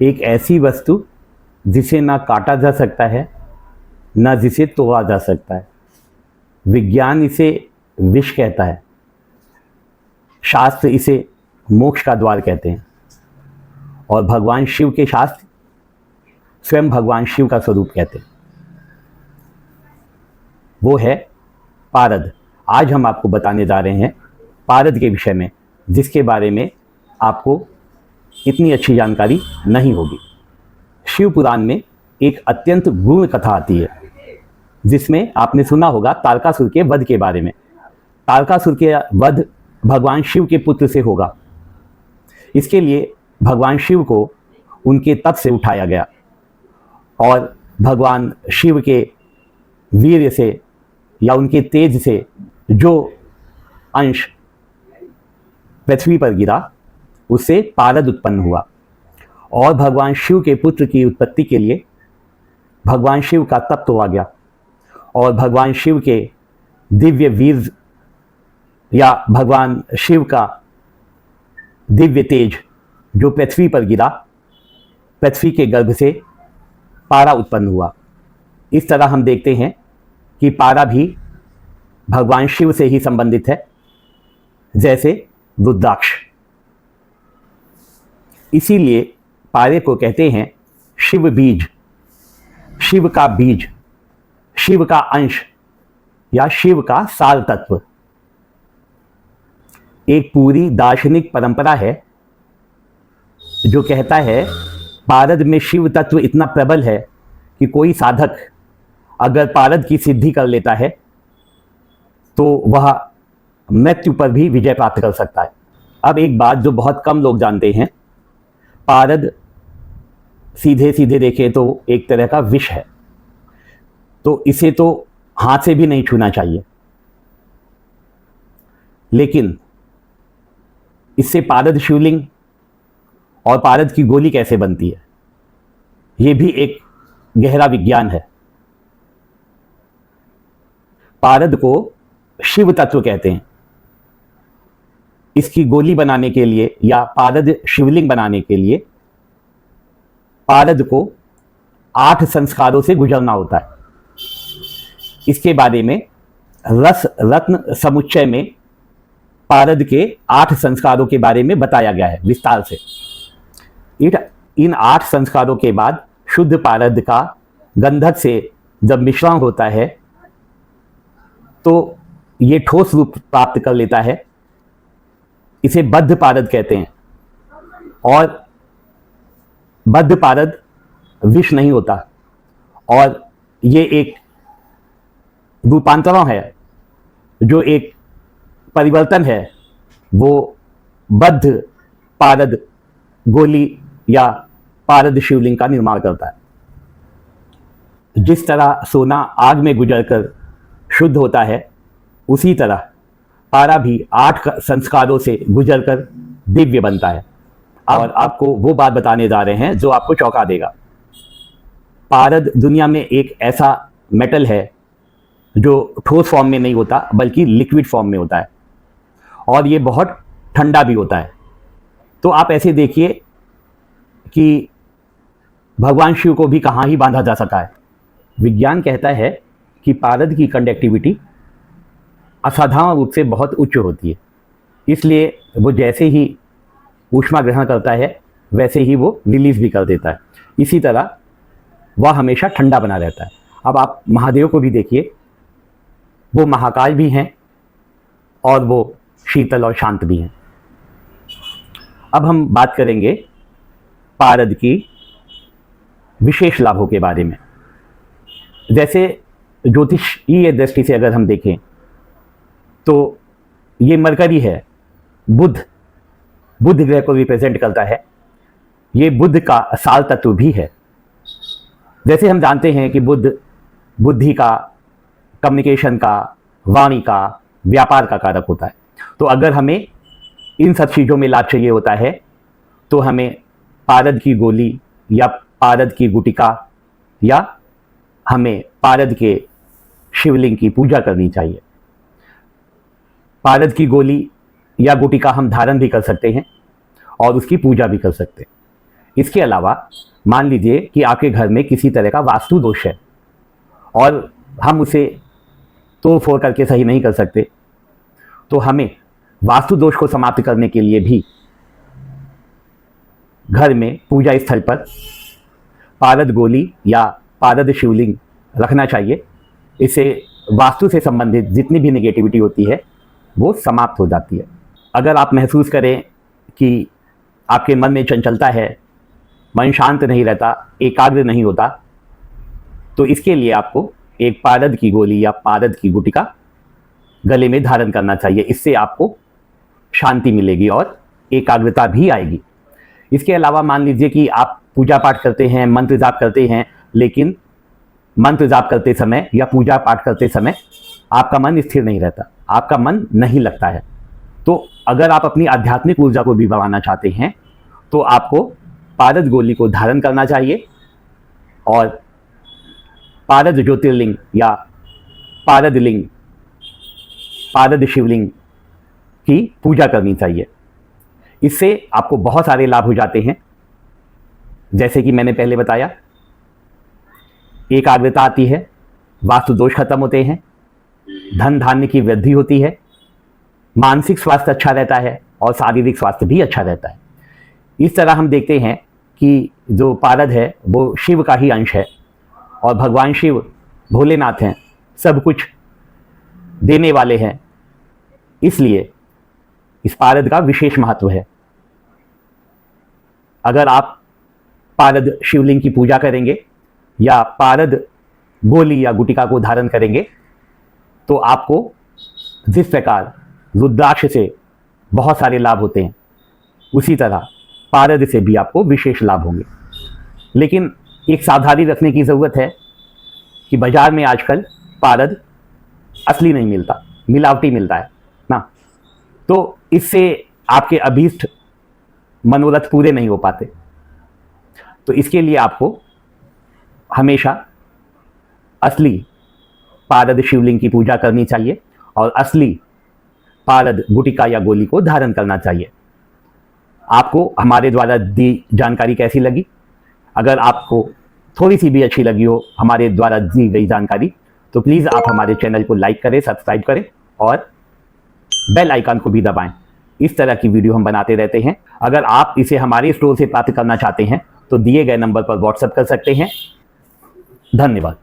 एक ऐसी वस्तु जिसे ना काटा जा सकता है ना जिसे तोड़ा जा सकता है। विज्ञान इसे विष कहता है, शास्त्र इसे मोक्ष का द्वार कहते हैं, और भगवान शिव के शास्त्र स्वयं भगवान शिव का स्वरूप कहते हैं। वो है पारद। आज हम आपको बताने जा रहे हैं पारद के विषय में, जिसके बारे में आपको इतनी अच्छी जानकारी नहीं होगी। शिव पुराण में एक अत्यंत गूढ़ कथा आती है, जिसमें आपने सुना होगा तारकासुर के वध के बारे में। तारकासुर के वध भगवान शिव के पुत्र से होगा। इसके लिए भगवान शिव को उनके तप से उठाया गया और भगवान शिव के वीर्य से या उनके तेज से जो अंश पृथ्वी पर गिरा, उससे पारद उत्पन्न हुआ। और भगवान शिव के पुत्र की उत्पत्ति के लिए भगवान शिव का तप तोड़ा गया, और भगवान शिव के दिव्य वीर या भगवान शिव का दिव्य तेज जो पृथ्वी पर गिरा, पृथ्वी के गर्भ से पारा उत्पन्न हुआ। इस तरह हम देखते हैं कि पारा भी भगवान शिव से ही संबंधित है, जैसे रुद्राक्ष। इसीलिए पारे को कहते हैं शिव बीज, शिव का बीज, शिव का अंश या शिव का सार तत्व। एक पूरी दार्शनिक परंपरा है जो कहता है पारद में शिव तत्व इतना प्रबल है कि कोई साधक अगर पारद की सिद्धि कर लेता है तो वह मृत्यु पर भी विजय प्राप्त कर सकता है। अब एक बात जो बहुत कम लोग जानते हैं, पारद सीधे सीधे देखें तो एक तरह का विष है, तो इसे तो हाथ से भी नहीं छूना चाहिए। लेकिन इससे पारद शिवलिंग और पारद की गोली कैसे बनती है, ये भी एक गहरा विज्ञान है। पारद को शिव तत्व कहते हैं। इसकी गोली बनाने के लिए या पारद शिवलिंग बनाने के लिए पारद को 8 संस्कारों से गुजरना होता है। इसके बारे में रस रत्न समुच्चय में पारद के 8 संस्कारों के बारे में बताया गया है विस्तार से। इन 8 संस्कारों के बाद शुद्ध पारद का गंधक से जब मिश्रण होता है तो ये ठोस रूप प्राप्त कर लेता है। इसे बद्ध पारद कहते हैं। और बद्ध पारद विष नहीं होता, और ये एक रूपांतरण है, जो एक परिवर्तन है, वो बद्ध पारद गोली या पारद शिवलिंग का निर्माण करता है। जिस तरह सोना आग में गुजरकर शुद्ध होता है, उसी तरह पारा भी 8 संस्कारों से गुजरकर दिव्य बनता है। और आपको वो बात बताने जा रहे हैं जो आपको चौंका देगा। पारद दुनिया में एक ऐसा मेटल है जो ठोस फॉर्म में नहीं होता, बल्कि लिक्विड फॉर्म में होता है, और ये बहुत ठंडा भी होता है। तो आप ऐसे देखिए कि भगवान शिव को भी कहाँ ही बांधा जा सका है। विज्ञान कहता है कि पारद की कंडक्टिविटी असाधारण रूप से बहुत उच्च होती है, इसलिए वो जैसे ही ऊष्मा ग्रहण करता है वैसे ही वो रिलीज भी कर देता है। इसी तरह वह हमेशा ठंडा बना रहता है। अब आप महादेव को भी देखिए, वो महाकाल भी हैं और वो शीतल और शांत भी हैं। अब हम बात करेंगे पारद की विशेष लाभों के बारे में। जैसे ज्योतिषीय दृष्टि से अगर हम देखें तो ये मरकरी है, बुध ग्रह को रिप्रेजेंट करता है। ये बुध का साल तत्व भी है। जैसे हम जानते हैं कि बुध बुद्धि का, कम्युनिकेशन का, वाणी का, व्यापार का कारक होता है। तो अगर हमें इन सब चीज़ों में लाभ चाहिए होता है तो हमें पारद की गोली या पारद की गुटिका या हमें पारद के शिवलिंग की पूजा करनी चाहिए। पारद की गोली या गुटिका हम धारण भी कर सकते हैं और उसकी पूजा भी कर सकते हैं। इसके अलावा मान लीजिए कि आपके घर में किसी तरह का वास्तु दोष है और हम उसे तोड़ फोड़ करके सही नहीं कर सकते, तो हमें वास्तु दोष को समाप्त करने के लिए भी घर में पूजा स्थल पर पारद गोली या पारद शिवलिंग रखना चाहिए। इससे वास्तु से संबंधित जितनी भी नेगेटिविटी होती है वो समाप्त हो जाती है। अगर आप महसूस करें कि आपके मन में चंचलता है, मन शांत नहीं रहता, एकाग्र नहीं होता, तो इसके लिए आपको एक पारद की गोली या पारद की गुटिका गले में धारण करना चाहिए। इससे आपको शांति मिलेगी और एकाग्रता भी आएगी। इसके अलावा मान लीजिए कि आप पूजा पाठ करते हैं, मंत्र जाप करते हैं, लेकिन मंत्र जाप करते समय या पूजा पाठ करते समय आपका मन स्थिर नहीं रहता, आपका मन नहीं लगता है, तो अगर आप अपनी आध्यात्मिक ऊर्जा को भी बढ़ाना चाहते हैं तो आपको पारद गोली को धारण करना चाहिए और पारद ज्योतिर्लिंग या पारद लिंग, पारद शिवलिंग की पूजा करनी चाहिए। इससे आपको बहुत सारे लाभ हो जाते हैं। जैसे कि मैंने पहले बताया, एकाग्रता आती है, वास्तु दोष खत्म होते हैं, धन धान्य की वृद्धि होती है, मानसिक स्वास्थ्य अच्छा रहता है और शारीरिक स्वास्थ्य भी अच्छा रहता है। इस तरह हम देखते हैं कि जो पारद है वो शिव का ही अंश है और भगवान शिव भोलेनाथ हैं, सब कुछ देने वाले हैं, इसलिए इस पारद का विशेष महत्व है। अगर आप पारद शिवलिंग की पूजा करेंगे या पारद गोली या गुटिका को धारण करेंगे तो आपको जिस प्रकार रुद्राक्ष से बहुत सारे लाभ होते हैं, उसी तरह पारद से भी आपको विशेष लाभ होंगे। लेकिन एक सावधानी रखने की ज़रूरत है कि बाजार में आजकल पारद असली नहीं मिलता, मिलावटी मिलता है ना, तो इससे आपके अभीष्ट मनोरथ पूरे नहीं हो पाते। तो इसके लिए आपको हमेशा असली पारद शिवलिंग की पूजा करनी चाहिए और असली पारद गुटिका या गोली को धारण करना चाहिए। आपको हमारे द्वारा दी जानकारी कैसी लगी? अगर आपको थोड़ी सी भी अच्छी लगी हो हमारे द्वारा दी गई जानकारी, तो प्लीज़ आप हमारे चैनल को लाइक करें, सब्सक्राइब करें और बेल आइकन को भी दबाएं। इस तरह की वीडियो हम बनाते रहते हैं। अगर आप इसे हमारे स्टोर से प्राप्त करना चाहते हैं तो दिए गए नंबर पर व्हाट्सएप कर सकते हैं। धन्यवाद।